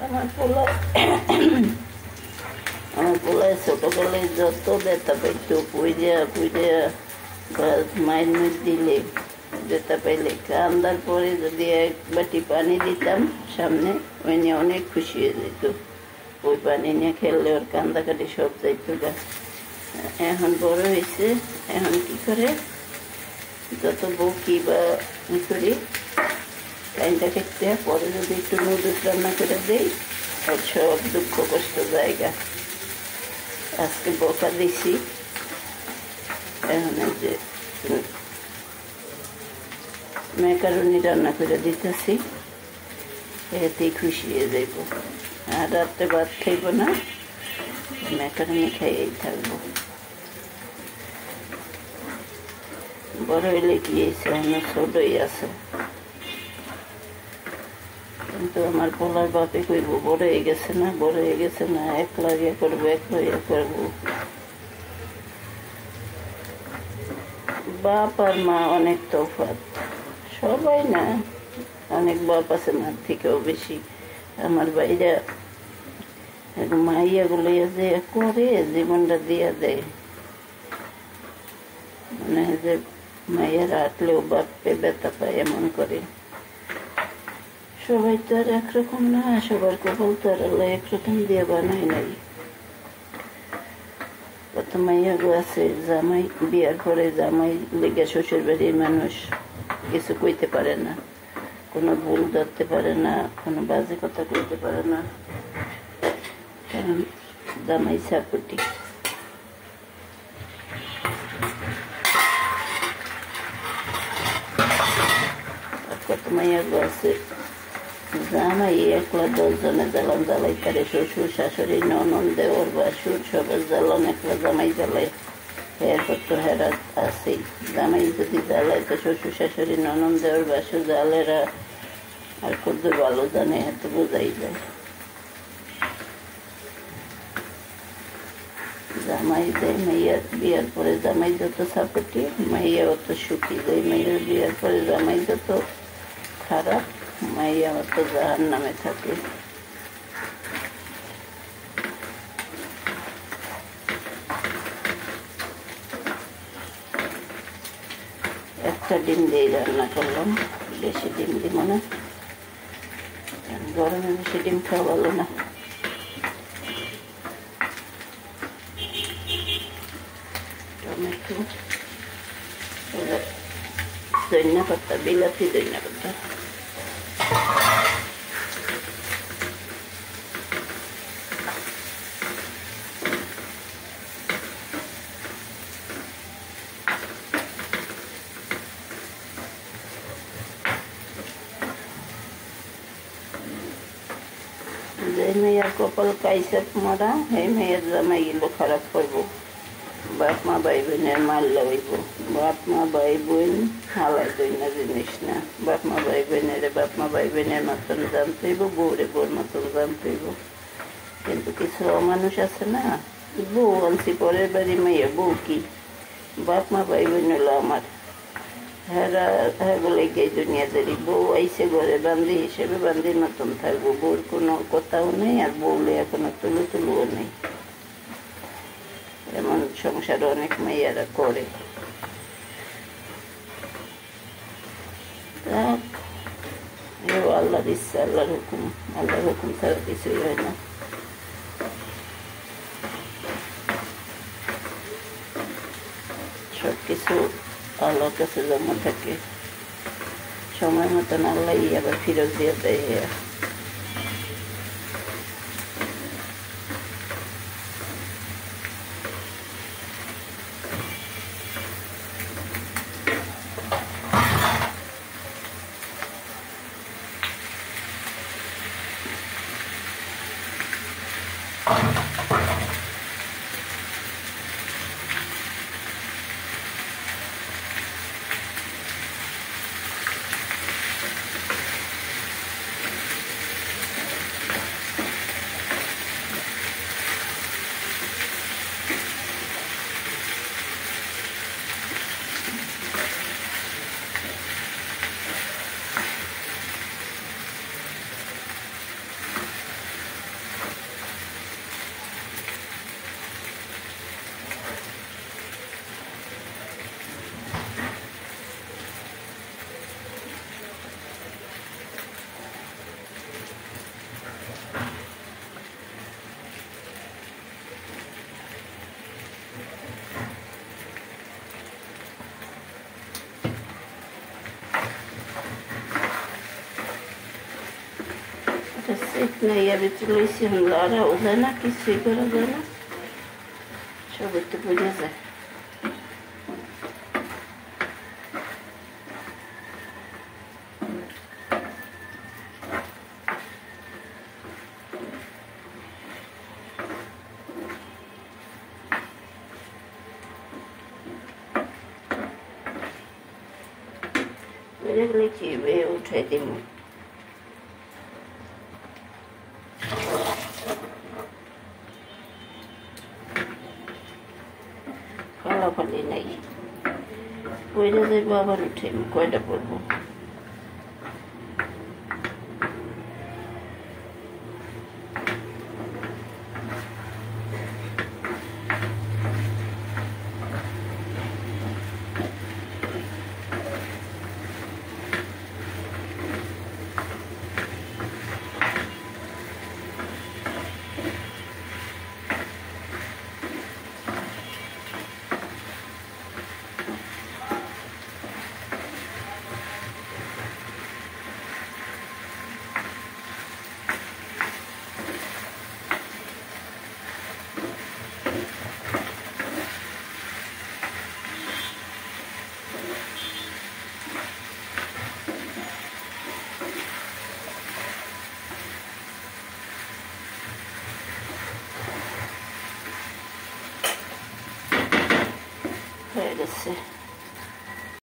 আমার পোলায় আমার পোলায় ছোটবেলায় যত ব্যথা পাইতো পুইরা মায়ের মুখ দিলে ব্যথা পাইলে কান্দার পরে যদি এক বাটি পানি দিতাম সামনে ওই নিয়ে অনেক খুশি হয়ে যেত। ওই পানি নিয়ে খেললে ওর কান্দাকাটি সব যাইতো গা। এখন বড় হয়েছে, এখন কি করে যত বকি বা ই করি লাইনটা খেতে পরে যদি একটু নুডলস রান্না করে দেই ওর সব দুঃখ কষ্ট জায়গা। আজকে বকা দিছি, এখন যে ম্যাকারনি রান্না করে দিতেছি, এতেই খুশি হয়ে যাইব। আর রাত্রে ভাত খাইব না, ম্যাকারনি খাইয়েই থাকবো। বড় হইলে কি হয়েছে, এখন ছোটই আছে। কিন্তু আমার পোলার বাপে কইব বড় হয়ে গেছে না, বড় হয়ে গেছে না, একলা ইয়ে করবো, একলা ইয়ে করবো। বাপ আর মা অনেক তফাৎ, সবাই না, অনেক বাপ আছে মার থেকেও বেশি। আমার বাইরা মাইয়া গুলো যে করে জীবনটা দিয়া দেয়, মানে যে মাইয়ার হাঁটলেও বাপে ব্যথা পায় এমন করে। সবাই তো আর একরকম না, সবার কপাল তো আর আল্লাহ একরকম দিয়ে বানায় নাই। কত মাইয়া গো আছে জামাই বিয়ার পরে জামাই লেগে শ্বশুর বাড়ির মানুষ কিছু কইতে পারে না, কোনো ভুল ধরতে পারে না, কোনো বাজে কথা কইতে পারে না, কারণ জামাই সাপোর্টি। কত মাইয়া গো আছে জামাই একলা 10 জনে জ্বালান জ্বালাই পারে, শ্বশুর শাশুড়ি ননদ দেওর বাসুর সবার জ্বালান একলা জামাই জ্বালায়। হের কত হেরা আছেই, জামাই যদি জ্বালায় তো শ্বশুর শাশুড়ি ননদ দেওর বাসুর জ্বালেরা আর কত ভালো জানে, এত বোঝাই যায়। জামাই দেয় মাইয়ার বিয়ার পরে জামাই যত সাপোর্টি, মাইয়া অত সুখী। দেয় মাইয়ার বিয়ার পরে জামাই যত খারাপ, মাইয়া অত জাহার নামে থাকে। একটা ডিম দিয়ে রান্না করলাম, বেশি ডিম দিব না, গরমে বেশি ডিম খাওয়া ভালো না। টমেটো, ধনিয়া পাতা, বিলাতি ধনিয়া পাতা, যে মেয়ের কপাল কাইসাত মারা সেই মেয়ের জামাই গেলো খারাপ করবো। বাপ মা ভাই বোনের মারলে হইব। বাপ মা ভাই বোন হালাই দই না জিনিস না। বাপ মা ভাই বোনের মতন জানতে হইব, বউরে বউর মতন জানতে হইব। কিন্তু কিছু অমানুষ আছে না, বউ আনছি পরের বাড়ি মেয়ে, বউ কি বাপ মা ভাই বোন হলো আমার, হ্যাঁ বলে গিয়ে দুনিয়াদারি। বউ আইসে ঘরে বান্দি হিসেবে বান্দির মতন থাকবো, বউর কোনো কথাও নেই, আর বউলে এখনো তুলুও নেই। এমন সংসার অনেক মেয়েরা করে। আল্লাহর ইচ্ছা, আল্লাহর হুকুম ছাড়া কিছুই হয় না। সবকিছু আল্লাহর কাছে জমা থাকে, সময় মতন আল্লাহ আবার ফিরত দিয়ে দেয়। এক নাইয়া ভিতরে লইছি লড়াও যায় না, কিছুই করা যায় না, সবাই তো বুঝে যায়। এগুলি কি উঠাই দিব, ফালাফালি নাই, পয়লা যাইব আবার উঠাইব, কয়টা পড়বো। হয়ে গেছে।